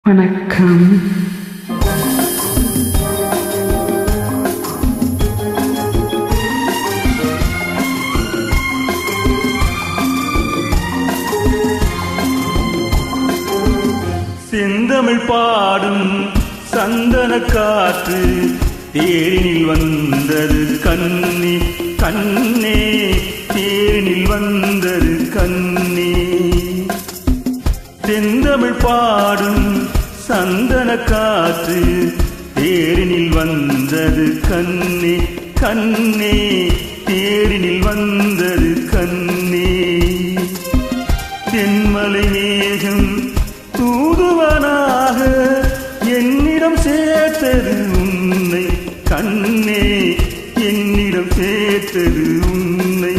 வணக்கம். செந்தமிழ் பாடும் சந்தன காற்று தேரினில் வந்தது கண்ணே கண்ணே, தேரினில் வந்தது கண்ணே. செந்தமிழ் பாடும் சந்தன காற்று தேரினில் வந்தது கண்ணே கண்ணே, தேரினில் வந்தது கண்ணே. தென்மலை மேகம் தூதுவனாக என்னிடம் சேர்த்தது உன்னை கண்ணே, என்னிடம் சேர்த்தது உன்னை.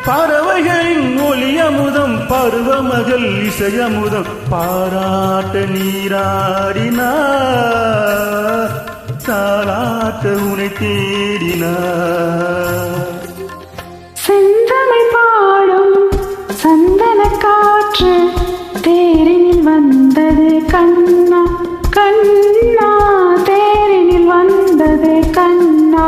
பறவைகளின் ஒளியமுதம் பருவமகள் இசையமுதம் பாராட்ட நீராடினார், தாலாட்ட உனை தேடினார். செந்தமிழ் பாடும் சந்தன காற்று தேரினில் வந்தது கண்ணா கண்ணா, தேரினில் வந்தது கண்ணா.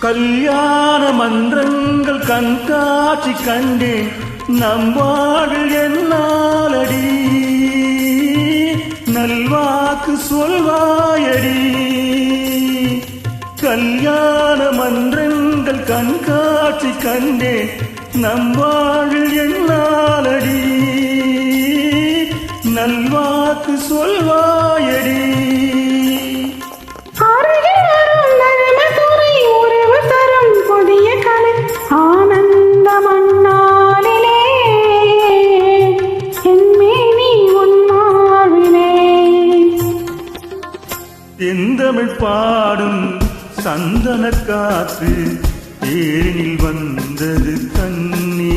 கல்யாண மன்றங்கள் கண்காட்சி கண்டேன், நம் வாழ்வில் என்னாலடி நல்வாக்கு சொல்வாயடி. கல்யாண மன்றங்கள் கண்காட்சி கண்டேன், நம் வாழ்வில் என்னாலடி நல்வாக்கு சொல்வாயடி. செந்தமிழ் பாடும் சந்தன காற்று தேரினில் வந்தது கண்ணே.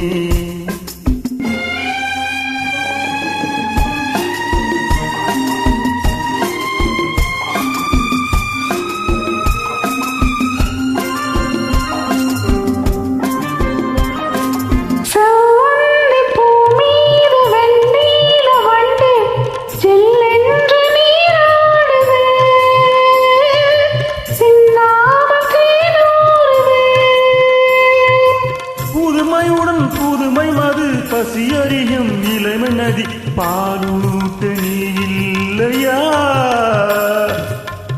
புதுமை மது பசியறியும் இளமை நதி பாலூட்ட நீ இல்லையா,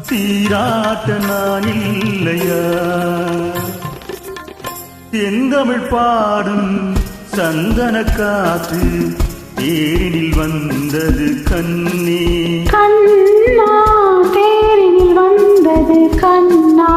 சீராட்ட நான் இல்லையா. செந்தமிழ் பாடும் சந்தன காற்று தேரினில் வந்தது கண்ணே கண்ணா, தேரினில் வந்தது கண்ணா.